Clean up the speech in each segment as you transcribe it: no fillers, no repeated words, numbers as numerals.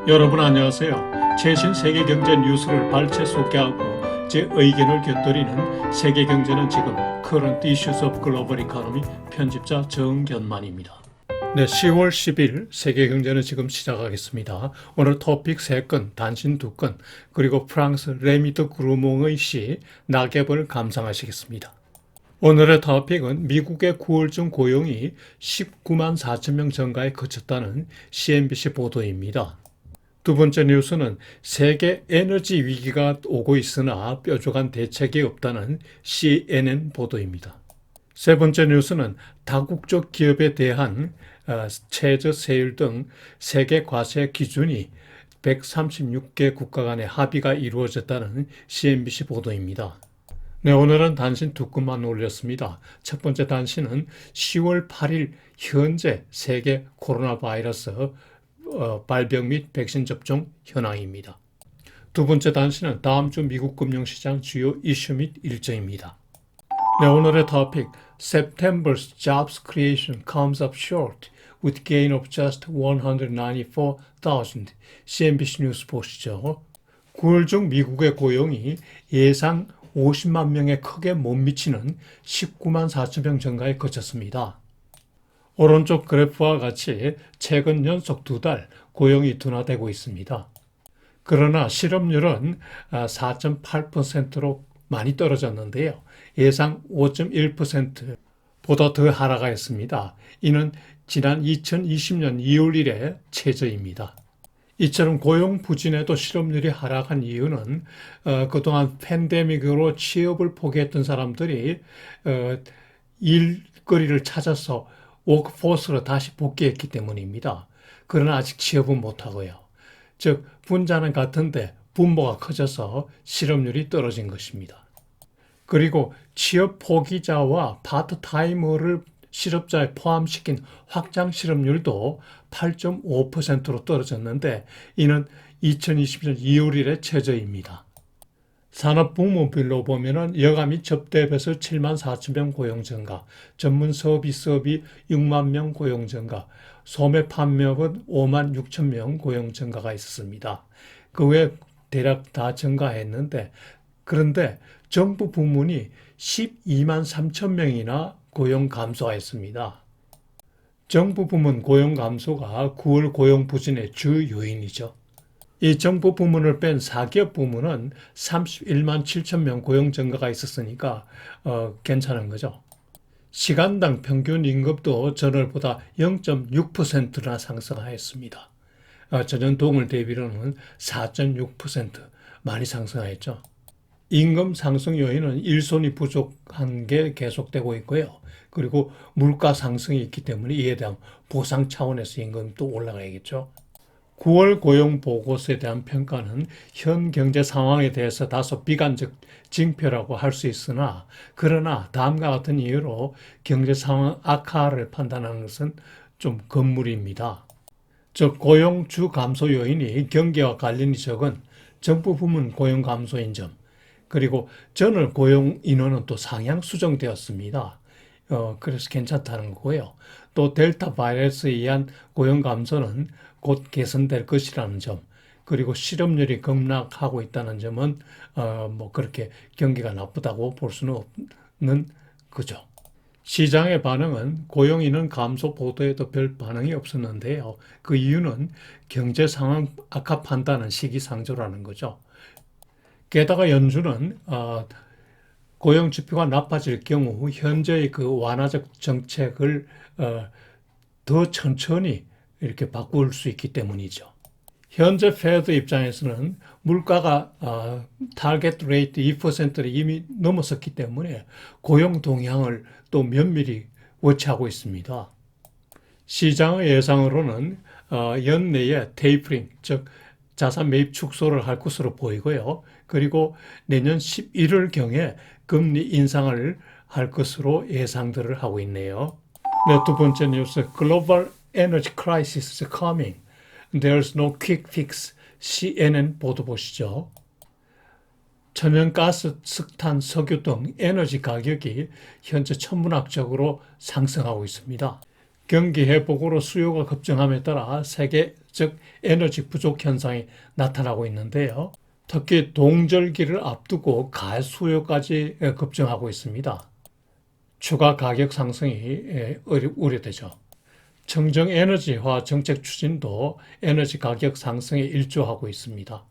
여러분 안녕하세요. 최신 세계 경제 뉴스를 발췌 소개하고 제 의견을 곁들이는 세계경제는 지금 Current Issues of Global Economy 편집자 정견만입니다. 네, 10월 10일 세계경제는 지금 시작하겠습니다. 오늘 토픽 3건, 단신 2건, 그리고 프랑스 레미드 그루몽의 시 낙엽을 감상하시겠습니다. 오늘의 토픽은 미국의 9월 중 고용이 19만 4천 명 증가에 그쳤다는 CNBC 보도입니다. 두 번째 뉴스는 세계 에너지 위기가 오고 있으나 뾰족한 대책이 없다는 CNN 보도입니다. 세 번째 뉴스는 다국적 기업에 대한 최저 세율 등 세계 과세 기준이 136개 국가 간의 합의가 이루어졌다는 CNBC 보도입니다. 네, 오늘은 단신 2건만 올렸습니다. 첫 번째 단신은 10월 8일 현재 세계 코로나 바이러스 발병 및 백신 접종 현황입니다. 두 번째 단신은 다음 주 미국 금융시장 주요 이슈 및 일정입니다. 네, 오늘의 토픽 September's jobs creation comes up short with gain of just 194,000 CNBC 뉴스 보시죠. 9월 중 미국의 고용이 예상 50만 명에 크게 못 미치는 19만 4천 명 증가에 그쳤습니다. 오른쪽 그래프와 같이 최근 연속 2달 고용이 둔화되고 있습니다. 그러나 실업률은 4.8%로 많이 떨어졌는데요. 예상 5.1%보다 더 하락하였습니다. 이는 지난 2020년 2월 1일의 최저입니다. 이처럼 고용 부진에도 실업률이 하락한 이유는 그동안 팬데믹으로 취업을 포기했던 사람들이 일거리를 찾아서 워크포스로 다시 복귀했기 때문입니다. 그러나 아직 취업은 못하고요. 즉 분자는 같은데 분모가 커져서 실업률이 떨어진 것입니다. 그리고 취업 포기자와 파트타이머를 실업자에 포함시킨 확장 실업률도 8.5%로 떨어졌는데 이는 2020년 2월 1일의 최저입니다. 산업 부문별로 보면은 여가 및 접대업에서 7만 4천 명 고용 증가, 전문 서비스업이 6만 명 고용 증가, 소매 판매업은 5만 6천 명 고용 증가가 있었습니다. 그 외에 대략 다 증가했는데 그런데 정부 부문이 12만 3천 명이나 고용 감소했습니다. 정부 부문 고용 감소가 9월 고용 부진의 주 요인이죠. 이 정부 부문을 뺀 사기업 부문은 31만 7천 명 고용 증가가 있었으니까 괜찮은 거죠. 시간당 평균 임금도 전월보다 0.6%나 상승하였습니다. 전년 동월 대비로는 4.6% 많이 상승하였죠. 임금 상승 요인은 일손이 부족한 게 계속되고 있고요. 그리고 물가 상승이 있기 때문에 이에 대한 보상 차원에서 임금도 올라가야겠죠. 9월 고용 보고서에 대한 평가는 현 경제 상황에 대해서 다소 비관적 징표라고 할 수 있으나 그러나 다음과 같은 이유로 경제 상황 악화를 판단하는 것은 좀 건물입니다. 즉 고용 주 감소 요인이 경기와 관련이 적은 정부 부문 고용 감소인 점 그리고 전월 고용 인원은 또 상향 수정되었습니다. 그래서 괜찮다는 거고요. 또 델타 바이러스에 의한 고용 감소는 곧 개선될 것이라는 점, 그리고 실업률이 급락하고 있다는 점은 뭐 그렇게 경기가 나쁘다고 볼 수는 없는 거죠. 시장의 반응은 고용 인원 감소 보도에도 별 반응이 없었는데요. 그 이유는 경제 상황 악화 판단은 시기상조라는 거죠. 게다가 연준은 고용 지표가 나빠질 경우 현재의 그 완화적 정책을 더 천천히 이렇게 바꿀 수 있기 때문이죠. 현재 페드 입장에서는 물가가 타겟 레이트 2%를 이미 넘어섰기 때문에 고용 동향을 또 면밀히 워치하고 있습니다. 시장의 예상으로는 연내에 테이퍼링, 즉 자산 매입 축소를 할 것으로 보이고요. 그리고 내년 11월경에 금리 인상을 할 것으로 예상들을 하고 있네요. 네, 두 번째 뉴스, Global Energy Crisis is coming. There's no quick fix. CNN 보도 보시죠. 천연가스, 석탄, 석유 등 에너지 가격이 현재 천문학적으로 상승하고 있습니다. 경기 회복으로 수요가 급증함에 따라 세계 즉 에너지 부족 현상이 나타나고 있는데요. 특히 동절기를 앞두고 가수요까지 급증하고 있습니다. 추가 가격 상승이 우려되죠. 청정에너지화 정책 추진도 에너지 가격 상승에 일조하고 있습니다.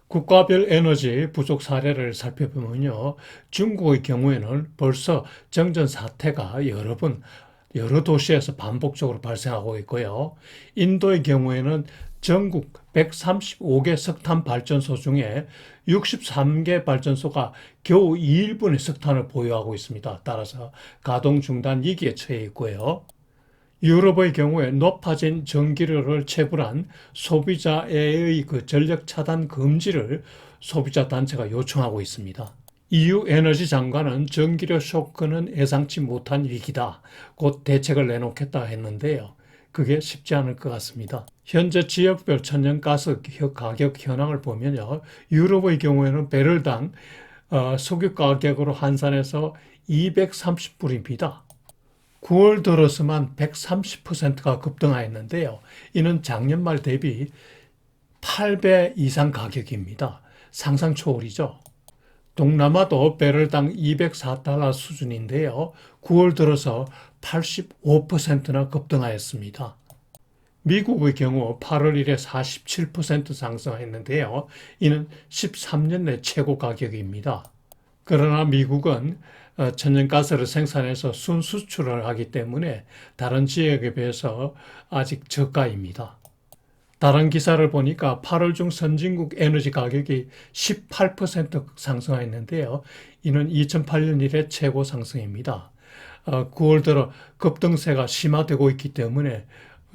국가별 에너지 부족 사례를 살펴보면요. 중국의 경우에는 벌써 정전 사태가 여러 도시에서 반복적으로 발생하고 있고요. 인도의 경우에는 전국 135개 석탄 발전소 중에 63개 발전소가 겨우 2일분의 석탄을 보유하고 있습니다. 따라서 가동 중단 위기에 처해 있고요. 유럽의 경우에 높아진 전기료를 체불한 소비자의 전력 차단 금지를 소비자 단체가 요청하고 있습니다. EU 에너지 장관은 전기료 쇼크는 예상치 못한 위기다. 곧 대책을 내놓겠다 했는데요. 그게 쉽지 않을 것 같습니다. 현재 지역별 천연가스 가격 현황을 보면요. 유럽의 경우에는 배럴당 석유 가격으로 환산해서 230불입니다. 9월 들어서만 130%가 급등하였는데요. 이는 작년 말 대비 8배 이상 가격입니다. 상상 초월이죠. 동남아도 배럴당 204달러 수준인데요. 9월 들어서 85%나 급등하였습니다. 미국의 경우 8월 1에 47% 상승했는데요. 이는 13년 내 최고 가격입니다. 그러나 미국은 천연가스를 생산해서 순수출을 하기 때문에 다른 지역에 비해서 아직 저가입니다. 다른 기사를 보니까 8월 중 선진국 에너지 가격이 18% 상승했는데요. 이는 2008년 이래 최고 상승입니다. 9월 들어 급등세가 심화되고 있기 때문에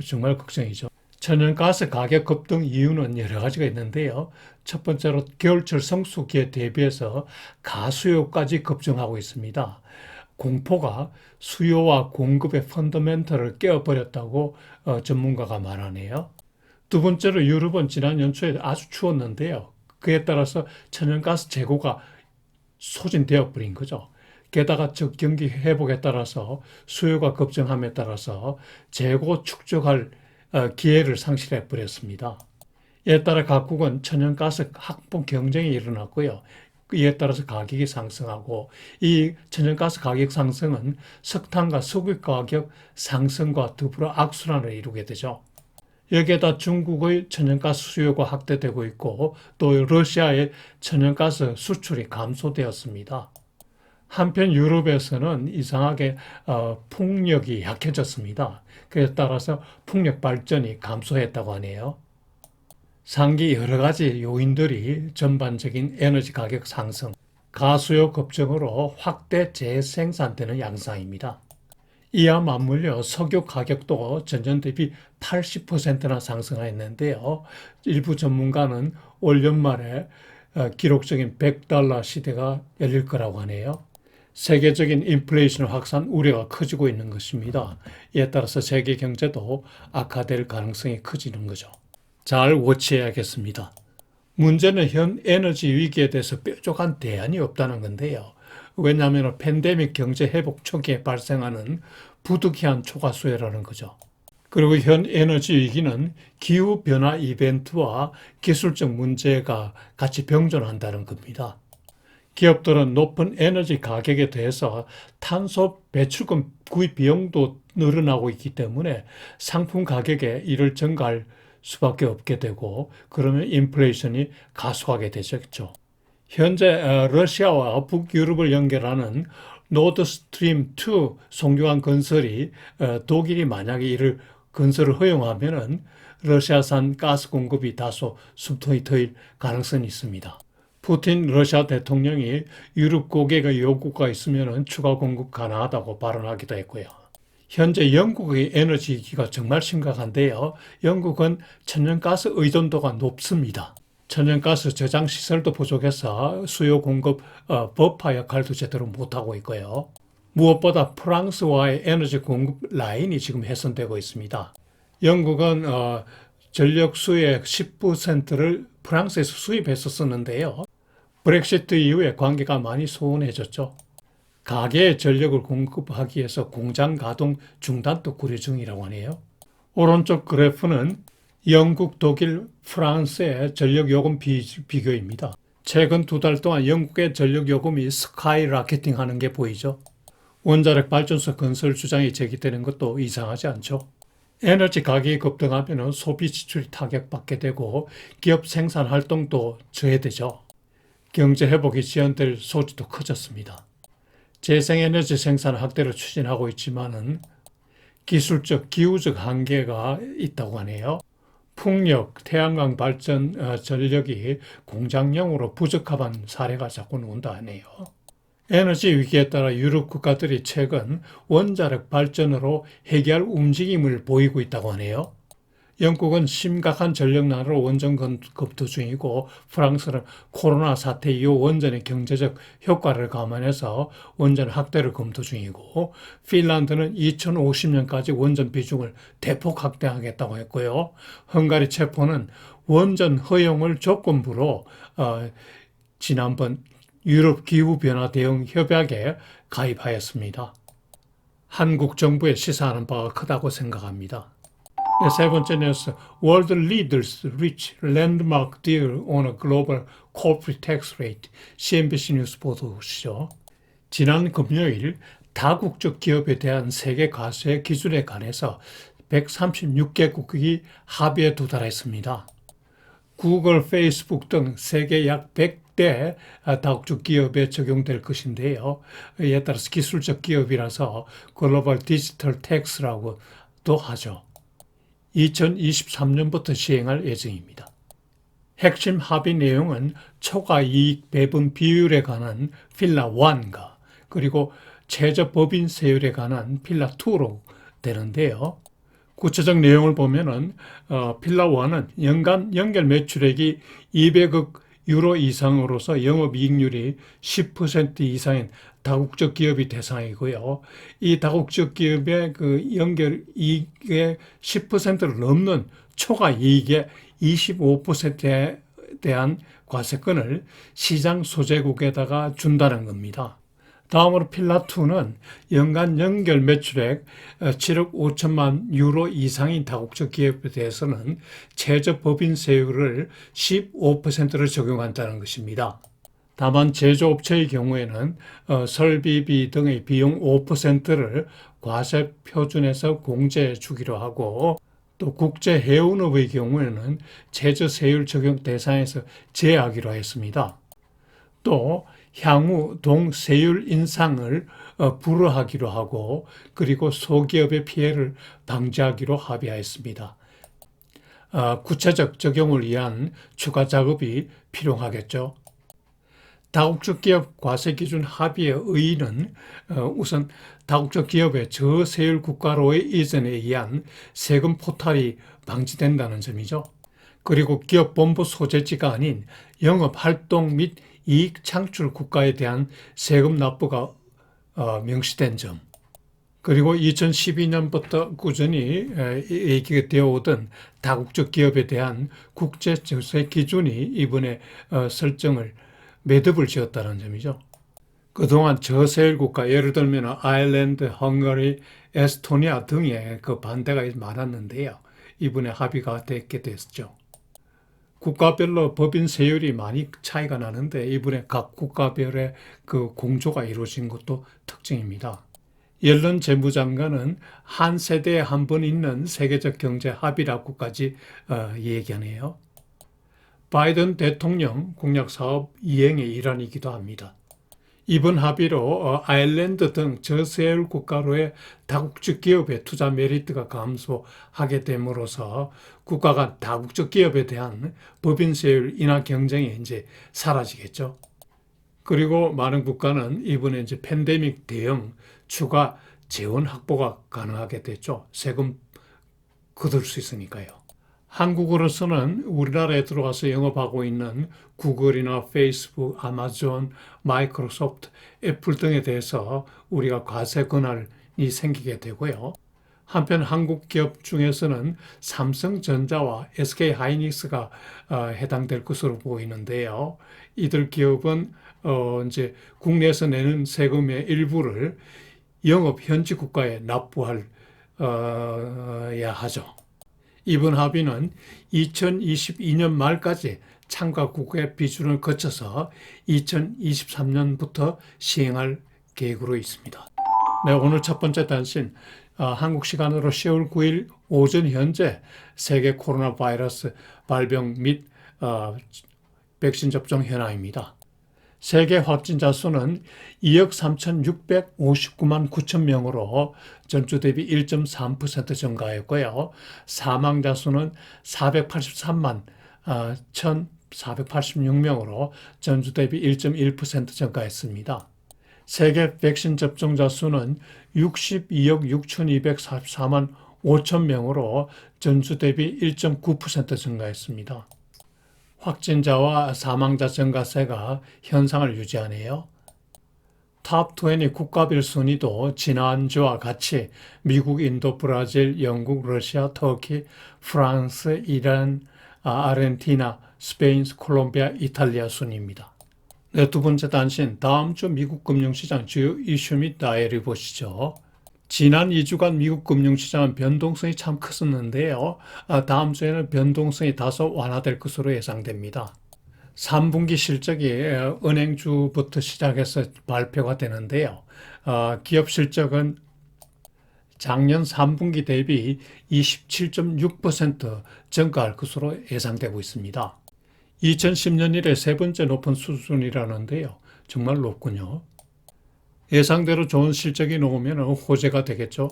정말 걱정이죠. 천연가스 가격 급등 이유는 여러 가지가 있는데요. 첫 번째로 겨울철 성수기에 대비해서 가수요까지 급증하고 있습니다. 공포가 수요와 공급의 펀더멘털을 깨어버렸다고 전문가가 말하네요. 두 번째로 유럽은 지난 연초에 아주 추웠는데요. 그에 따라서 천연가스 재고가 소진되어 버린 거죠. 게다가 경기 회복에 따라서 수요가 급증함에 따라서 재고 축적할 기회를 상실해 버렸습니다. 이에 따라 각국은 천연가스 확보 경쟁이 일어났고요. 이에 따라서 가격이 상승하고 이 천연가스 가격 상승은 석탄과 석유 가격 상승과 더불어 악순환을 이루게 되죠. 여기에다 중국의 천연가스 수요가 확대되고 있고 또 러시아의 천연가스 수출이 감소되었습니다. 한편 유럽에서는 이상하게 풍력이 약해졌습니다. 그에 따라서 풍력 발전이 감소했다고 하네요. 상기 여러 가지 요인들이 전반적인 에너지 가격 상승, 가수요 급증으로 확대 재생산되는 양상입니다. 이와 맞물려 석유 가격도 전년 대비 80%나 상승했는데요. 일부 전문가는 올 연말에 기록적인 $100 시대가 열릴 거라고 하네요. 세계적인 인플레이션 확산 우려가 커지고 있는 것입니다. 이에 따라서 세계 경제도 악화될 가능성이 커지는 거죠. 잘 워치해야겠습니다. 문제는 현 에너지 위기에 대해서 뾰족한 대안이 없다는 건데요. 왜냐하면 팬데믹 경제 회복 초기에 발생하는 부득이한 초과 수요라는 거죠. 그리고 현 에너지 위기는 기후변화 이벤트와 기술적 문제가 같이 병존한다는 겁니다. 기업들은 높은 에너지 가격에 대해서 탄소 배출권 구입 비용도 늘어나고 있기 때문에 상품 가격에 이를 증가할 수밖에 없게 되고 그러면 인플레이션이 가속하게 되겠죠. 현재 러시아와 북유럽을 연결하는 노드스트림 2 송유관 건설이 독일이 만약에 이를 건설을 허용하면은 러시아산 가스 공급이 다소 숨통이 트일 가능성이 있습니다. 푸틴 러시아 대통령이 유럽 고객의 요구가 있으면 추가 공급 가능하다고 발언하기도 했고요. 현재 영국의 에너지 위기가 정말 심각한데요. 영국은 천연가스 의존도가 높습니다. 천연가스 저장 시설도 부족해서 수요 공급 버퍼 역할도 제대로 못하고 있고요. 무엇보다 프랑스와의 에너지 공급 라인이 지금 훼손되고 있습니다. 영국은 전력 수의 10%를 프랑스에서 수입했었는데요. 브렉시트 이후에 관계가 많이 소원해졌죠. 가계에 전력을 공급하기 위해서 공장 가동 중단도 고려 중이라고 하네요. 오른쪽 그래프는 영국, 독일, 프랑스의 전력요금 비교입니다. 최근 2달 동안 영국의 전력요금이 스카이라케팅 하는 게 보이죠. 원자력 발전소 건설 주장이 제기되는 것도 이상하지 않죠. 에너지 가격이 급등하면 소비 지출이 타격받게 되고 기업 생산 활동도 저해되죠. 경제 회복이 지연될 소지도 커졌습니다. 재생에너지 생산 확대를 추진하고 있지만은 기술적, 기후적 한계가 있다고 하네요. 풍력, 태양광 발전 전력이 공장용으로 부적합한 사례가 자꾸 나온다 하네요. 에너지 위기에 따라 유럽 국가들이 최근 원자력 발전으로 해결할 움직임을 보이고 있다고 하네요. 영국은 심각한 전력난으로 원전 검토 중이고 프랑스는 코로나 사태 이후 원전의 경제적 효과를 감안해서 원전 확대를 검토 중이고 핀란드는 2050년까지 원전 비중을 대폭 확대하겠다고 했고요. 헝가리 체포는 원전 허용을 조건부로 지난번 유럽 기후변화 대응 협약에 가입하였습니다. 한국 정부의 시사하는 바가 크다고 생각합니다. 네, 세 번째 뉴스, World Leaders Reach Landmark Deal on a Global Corporate Tax Rate. CNBC 뉴스 보도시죠. 지난 금요일 다국적 기업에 대한 세계 과세 기준에 관해서 136개국이 합의에 도달했습니다. 구글, 페이스북 등 세계 약 100대 다국적 기업에 적용될 것인데요. 이에 따라서 기술적 기업이라서 글로벌 디지털 텍스라고도 하죠. 2023년부터 시행할 예정입니다. 핵심 합의 내용은 초과 이익 배분 비율에 관한 필라 1과 그리고 최저 법인 세율에 관한 필라 2로 되는데요. 구체적 내용을 보면은 필라 1은 연간 연결 매출액이 200억 유로 이상으로서 영업이익률이 10% 이상인 다국적 기업이 대상이고요. 이 다국적 기업의 그 연결 이익의 10%를 넘는 초과 이익의 25%에 대한 과세권을 시장 소재국에다가 준다는 겁니다. 다음으로 필라2는 연간 연결 매출액 7억 5천만 유로 이상인 다국적 기업에 대해서는 최저 법인 세율을 15%를 적용한다는 것입니다. 다만 제조업체의 경우에는 설비비 등의 비용 5%를 과세 표준에서 공제해 주기로 하고 또 국제 해운업의 경우에는 최저 세율 적용 대상에서 제하기로 했습니다. 또 향후 동세율 인상을 불허하기로 하고 그리고 소기업의 피해를 방지하기로 합의하였습니다. 구체적 적용을 위한 추가 작업이 필요하겠죠. 다국적 기업 과세 기준 합의의 의의는 우선 다국적 기업의 저세율 국가로의 이전에 의한 세금 포탈이 방지된다는 점이죠. 그리고 기업 본부 소재지가 아닌 영업활동 및 이익 창출 국가에 대한 세금 납부가 명시된 점. 그리고 2012년부터 꾸준히 얘기가 되어 오던 다국적 기업에 대한 국제 저세 기준이 이번에 설정을 매듭을 지었다는 점이죠. 그동안 저세율 국가, 예를 들면 아일랜드, 헝가리, 에스토니아 등의 그 반대가 많았는데요. 이번에 합의가 됐게 됐죠. 국가별로 법인 세율이 많이 차이가 나는데 이번에 각 국가별의 그 공조가 이루어진 것도 특징입니다. 옐런 재무장관은 한 세대에 한 번 있는 세계적 경제 합의라고까지 얘기하네요. 바이든 대통령 공약 사업 이행의 일환이기도 합니다. 이번 합의로 아일랜드 등 저세율 국가로의 다국적 기업의 투자 메리트가 감소하게 됨으로써 국가 간 다국적 기업에 대한 법인세율 인하 경쟁이 이제 사라지겠죠. 그리고 많은 국가는 이번에 이제 팬데믹 대응 추가 재원 확보가 가능하게 됐죠. 세금 거둘 수 있으니까요. 한국으로서는 우리나라에 들어와서 영업하고 있는 구글이나 페이스북, 아마존, 마이크로소프트, 애플 등에 대해서 우리가 과세 권한이 생기게 되고요. 한편 한국 기업 중에서는 삼성전자와 SK하이닉스가 해당될 것으로 보이는데요. 이들 기업은 이제 국내에서 내는 세금의 일부를 영업 현지 국가에 납부할 야 하죠. 이번 합의는 2022년 말까지 참가국의 비준을 거쳐서 2023년부터 시행할 계획으로 있습니다. 네, 오늘 첫 번째 단신, 한국 시간으로 10월 9일 오전 현재 세계 코로나 바이러스 발병 및 백신 접종 현황입니다. 세계 확진자 수는 2억 3,659만 9천 명으로 전주 대비 1.3% 증가했고요. 사망자 수는 483만 1,486명으로 전주 대비 1.1% 증가했습니다. 세계 백신 접종자 수는 62억 6,244만 5천 명으로 전주 대비 1.9% 증가했습니다. 확진자와 사망자 증가세가 현상을 유지하네요. 탑20 국가별 순위도 지난주와 같이 미국, 인도, 브라질, 영국, 러시아, 터키, 프랑스, 이란, 아르헨티나, 스페인, 콜롬비아, 이탈리아 순입니다. 네, 두 번째 단신, 다음 주 미국 금융시장 주요 이슈 및 나열을 보시죠. 지난 2주간 미국 금융시장은 변동성이 참 컸었는데요. 다음 주에는 변동성이 다소 완화될 것으로 예상됩니다. 3분기 실적이 은행주부터 시작해서 발표가 되는데요. 기업 실적은 작년 3분기 대비 27.6% 증가할 것으로 예상되고 있습니다. 2010년 이래 세 번째 높은 수준이라는데요. 정말 높군요. 예상대로 좋은 실적이 나오면 호재가 되겠죠.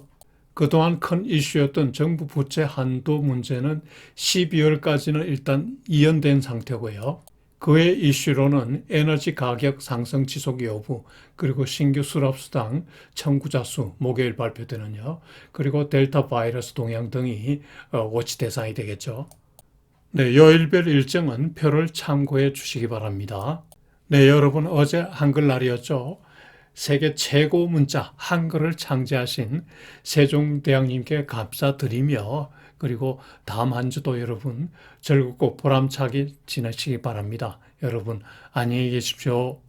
그동안 큰 이슈였던 정부 부채 한도 문제는 12월까지는 일단 이연된 상태고요. 그 외 이슈로는 에너지 가격 상승 지속 여부, 그리고 신규 수납수당 청구자 수 목요일 발표되는요. 그리고 델타 바이러스 동향 등이 워치 대상이 되겠죠. 네, 요일별 일정은 표를 참고해 주시기 바랍니다. 네, 여러분 어제 한글날이었죠. 세계 최고 문자 한글을 창제하신 세종대왕님께 감사드리며 그리고 다음 한 주도 여러분 즐겁고 보람차게 지내시기 바랍니다. 여러분 안녕히 계십시오.